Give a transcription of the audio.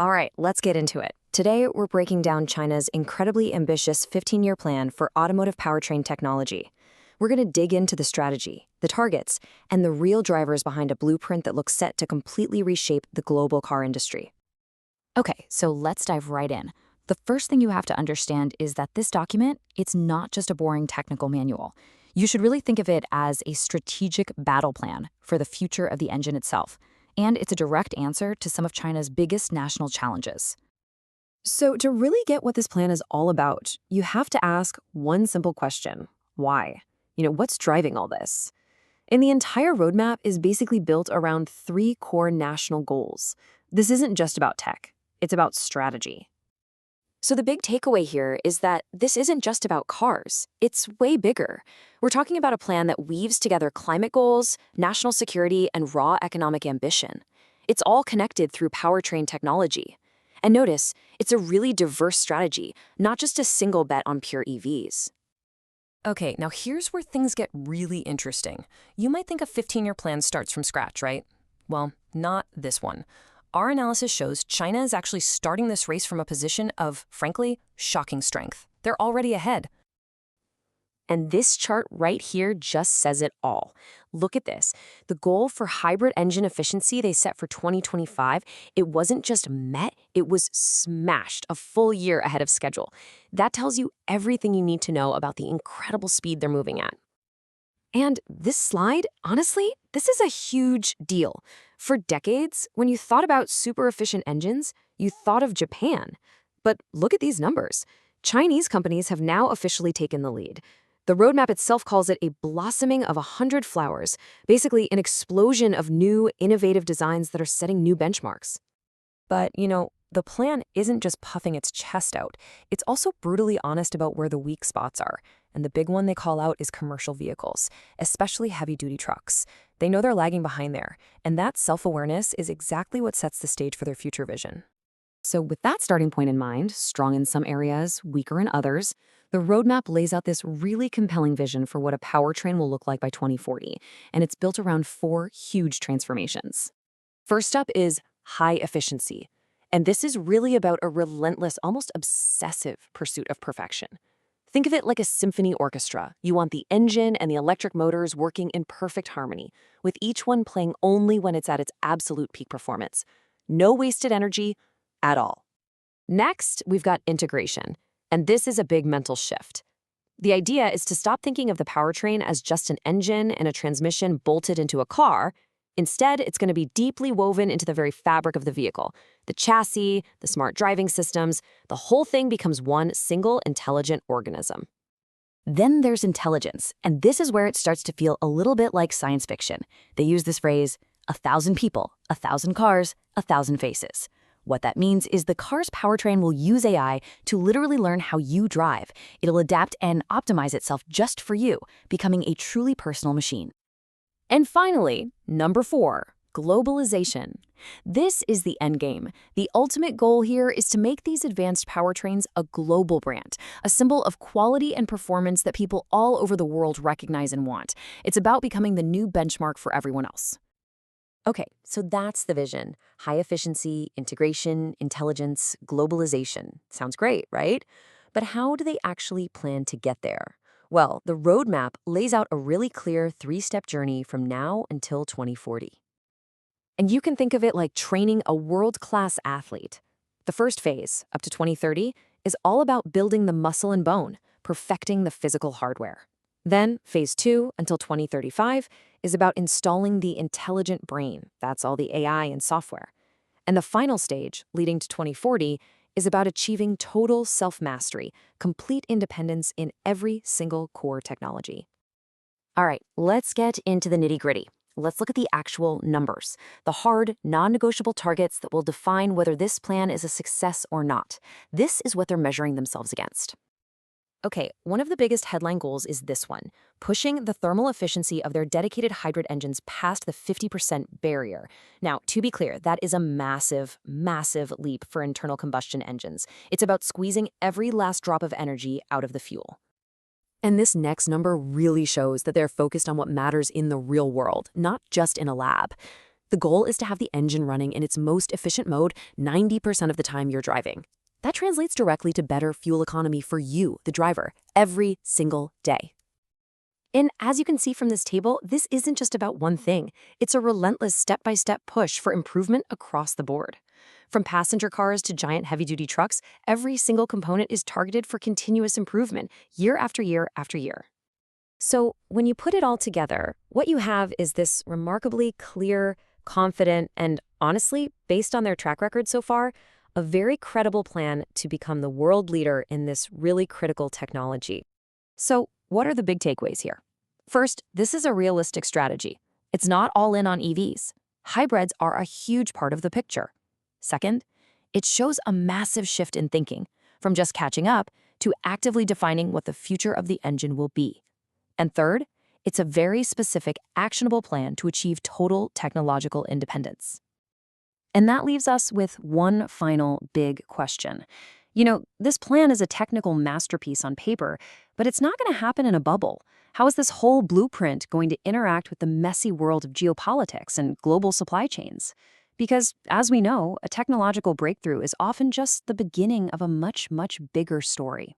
All right, let's get into it. Today, we're breaking down China's incredibly ambitious 15-year plan for automotive powertrain technology. We're going to dig into the strategy, the targets, and the real drivers behind a blueprint that looks set to completely reshape the global car industry. Okay, so let's dive right in. The first thing you have to understand is that this document, it's not just a boring technical manual. You should really think of it as a strategic battle plan for the future of the engine itself. And it's a direct answer to some of China's biggest national challenges. So, to really get what this plan is all about, you have to ask one simple question: why? What's driving all this? And the entire roadmap is basically built around three core national goals. This isn't just about tech, it's about strategy. So the big takeaway here is that this isn't just about cars. It's way bigger. We're talking about a plan that weaves together climate goals, national security, and raw economic ambition. It's all connected through powertrain technology. And notice, it's a really diverse strategy, not just a single bet on pure EVs. Okay, now here's where things get really interesting. You might think a 15-year plan starts from scratch, right? Well, not this one. Our analysis shows China is actually starting this race from a position of, frankly, shocking strength. They're already ahead. And this chart right here just says it all. Look at this. The goal for hybrid engine efficiency they set for 2025, it wasn't just met, it was smashed a full year ahead of schedule. That tells you everything you need to know about the incredible speed they're moving at. And this slide, honestly, this is a huge deal. For decades, when you thought about super efficient engines, you thought of Japan. But look at these numbers. Chinese companies have now officially taken the lead. The roadmap itself calls it a blossoming of 100 flowers, basically an explosion of new, innovative designs that are setting new benchmarks. But, the plan isn't just puffing its chest out. It's also brutally honest about where the weak spots are. And the big one they call out is commercial vehicles, especially heavy-duty trucks. They know they're lagging behind there, and that self-awareness is exactly what sets the stage for their future vision. So with that starting point in mind, strong in some areas, weaker in others, the roadmap lays out this really compelling vision for what a powertrain will look like by 2040, and it's built around four huge transformations. First up is high efficiency, and this is really about a relentless, almost obsessive pursuit of perfection. Think of it like a symphony orchestra. You want the engine and the electric motors working in perfect harmony, with each one playing only when it's at its absolute peak performance. No wasted energy at all. Next, we've got integration, and this is a big mental shift. The idea is to stop thinking of the powertrain as just an engine and a transmission bolted into a car. Instead, it's going to be deeply woven into the very fabric of the vehicle. The chassis, the smart driving systems, the whole thing becomes one single intelligent organism. Then there's intelligence, and this is where it starts to feel a little bit like science fiction. They use this phrase, 1,000 people, 1,000 cars, 1,000 faces. What that means is the car's powertrain will use AI to literally learn how you drive. It'll adapt and optimize itself just for you, becoming a truly personal machine. And finally, number 4, globalization. This is the end game. The ultimate goal here is to make these advanced powertrains a global brand, a symbol of quality and performance that people all over the world recognize and want. It's about becoming the new benchmark for everyone else. Okay, so that's the vision. High efficiency, integration, intelligence, globalization. Sounds great, right? But how do they actually plan to get there? Well, the roadmap lays out a really clear 3-step journey from now until 2040. And you can think of it like training a world-class athlete. The first phase, up to 2030, is all about building the muscle and bone, perfecting the physical hardware. Then, phase 2, until 2035, is about installing the intelligent brain. That's all the AI and software. And the final stage, leading to 2040, is about achieving total self-mastery, complete independence in every single core technology. All right, let's get into the nitty-gritty. Let's look at the actual numbers, the hard, non-negotiable targets that will define whether this plan is a success or not. This is what they're measuring themselves against. Okay, one of the biggest headline goals is this one, pushing the thermal efficiency of their dedicated hybrid engines past the 50% barrier. Now, to be clear, that is a massive, massive leap for internal combustion engines. It's about squeezing every last drop of energy out of the fuel. And this next number really shows that they're focused on what matters in the real world, not just in a lab. The goal is to have the engine running in its most efficient mode 90% of the time you're driving. That translates directly to better fuel economy for you, the driver, every single day. And as you can see from this table, this isn't just about one thing. It's a relentless step-by-step push for improvement across the board. From passenger cars to giant heavy-duty trucks, every single component is targeted for continuous improvement, year after year after year. So when you put it all together, what you have is this remarkably clear, confident, and honestly, based on their track record so far, a very credible plan to become the world leader in this really critical technology. So, what are the big takeaways here? First, this is a realistic strategy. It's not all in on EVs. Hybrids are a huge part of the picture. Second, it shows a massive shift in thinking, from just catching up to actively defining what the future of the engine will be. And third, it's a very specific, actionable plan to achieve total technological independence. And that leaves us with one final big question. This plan is a technical masterpiece on paper, but it's not going to happen in a bubble. How is this whole blueprint going to interact with the messy world of geopolitics and global supply chains? Because, as we know, a technological breakthrough is often just the beginning of a much, much bigger story.